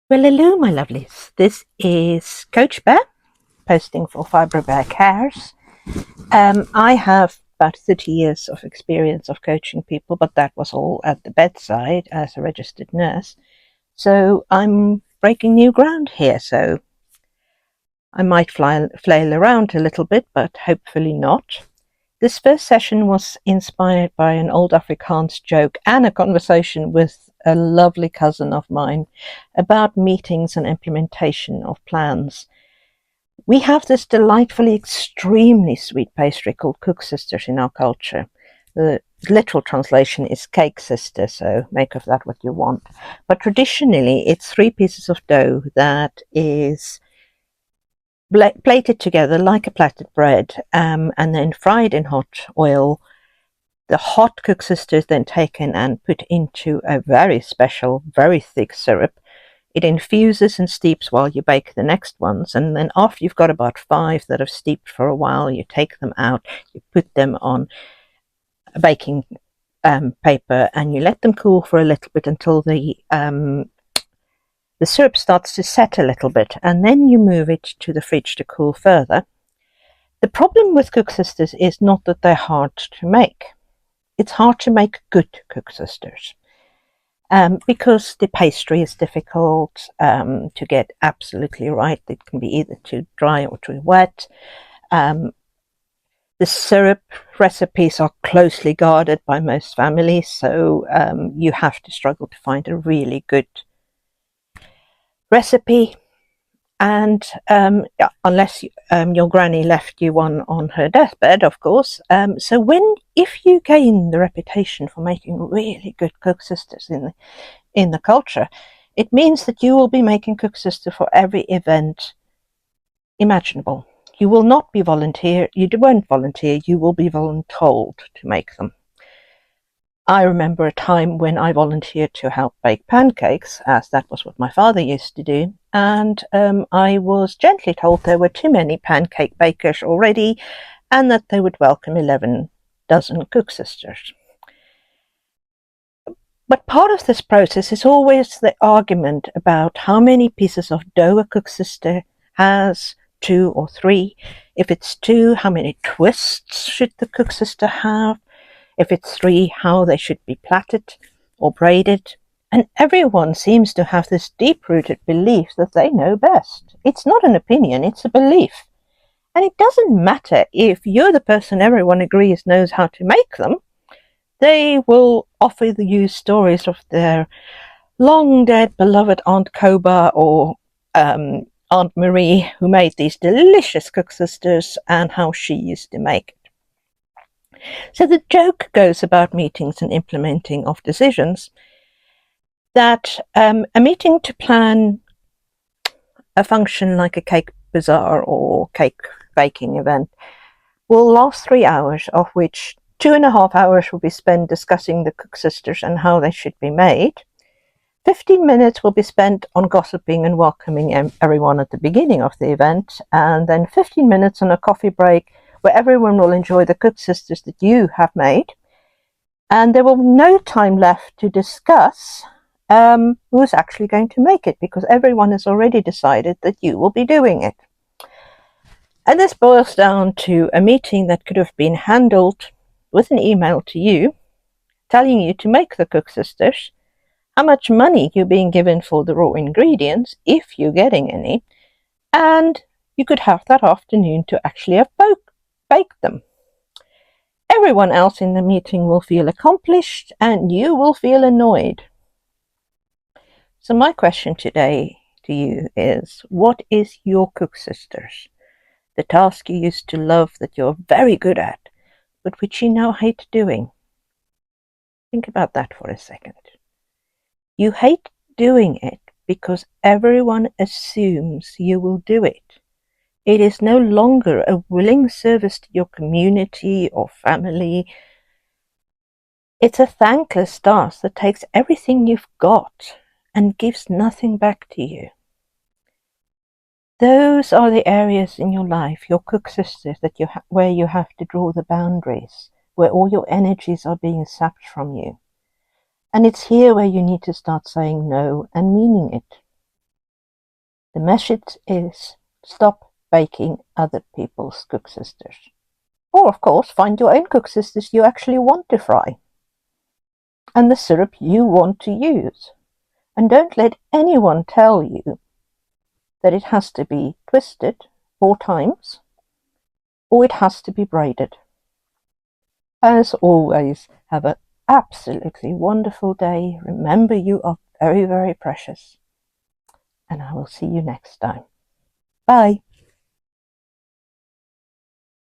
Well, hello, my lovelies. This is Coach Bear, posting for Fibre Bear Cares. I have about 30 years of experience of coaching people, but that was all at the bedside as a registered nurse. So I'm breaking new ground here. So I might flail around a little bit, but hopefully not. This first session was inspired by an old Afrikaans joke and a conversation with a lovely cousin of mine about meetings and implementation of plans. We have this delightfully, extremely sweet pastry called Koeksisters in our culture. The literal translation is Koeksisters, so make of that what you want. But traditionally, it's 3 pieces of dough that is plated together like a plaited bread, and then fried in hot oil. The hot Koeksister is then taken and put into a very special, very thick syrup. It infuses and steeps while you bake the next ones, and then after you've got about 5 that have steeped for a while, you take them out, you put them on a baking paper, and you let them cool for a little bit until the syrup starts to set a little bit, and then you move it to the fridge to cool further. The problem with Koeksisters is not that they're hard to make. It's hard to make good Koeksisters. Because the pastry is difficult to get absolutely right. It can be either too dry or too wet. Um, the syrup recipes are closely guarded by most families, so you have to struggle to find a really good recipe. And yeah, unless your granny left you one on her deathbed, of course. So if you gain the reputation for making really good Koeksisters in the culture, it means that you will be making Koeksister for every event imaginable. You will not be volunteer. You won't volunteer. You will be voluntold to make them. I remember a time when I volunteered to help bake pancakes, as that was what my father used to do, and I was gently told there were too many pancake bakers already, and that they would welcome 11 dozen Koeksisters. But part of this process is always the argument about how many pieces of dough a Koeksister has, 2 or 3. If it's 2, how many twists should the Koeksister have? If it's 3, how they should be plaited or braided. And everyone seems to have this deep-rooted belief that they know best. It's not an opinion, it's a belief. And it doesn't matter if you're the person everyone agrees knows how to make them. They will offer you stories of their long-dead beloved Aunt Koba or Aunt Marie, who made these delicious Koeksisters, and how she used to make it. So the joke goes about meetings and implementing of decisions, that a meeting to plan a function like a cake bazaar or cake baking event will last 3 hours, of which 2.5 hours will be spent discussing the Koeksisters and how they should be made. 15 minutes will be spent on gossiping and welcoming everyone at the beginning of the event, and then 15 minutes on a coffee break where everyone will enjoy the Koeksisters that you have made. And there will be no time left to discuss who's actually going to make it, because everyone has already decided that you will be doing it. And this boils down to a meeting that could have been handled with an email to you, telling you to make the Koeksisters, how much money you're being given for the raw ingredients, if you're getting any, and you could have that afternoon to actually have baked them. Everyone else in the meeting will feel accomplished, and you will feel annoyed. So my question today to you is, what is your Koeksisters? The task you used to love that you're very good at, but which you now hate doing. Think about that for a second. You hate doing it because everyone assumes you will do it. It is no longer a willing service to your community or family. It's a thankless task that takes everything you've got and gives nothing back to you. Those are the areas in your life, your Koeksisters, where you have to draw the boundaries, where all your energies are being sapped from you. And it's here where you need to start saying no and meaning it. The message is stop baking other people's Koeksisters. Or, of course, find your own Koeksisters you actually want to fry and the syrup you want to use. And don't let anyone tell you that it has to be twisted 4 times or it has to be braided. As always, have an absolutely wonderful day. Remember, you are very, very precious. And I will see you next time. Bye.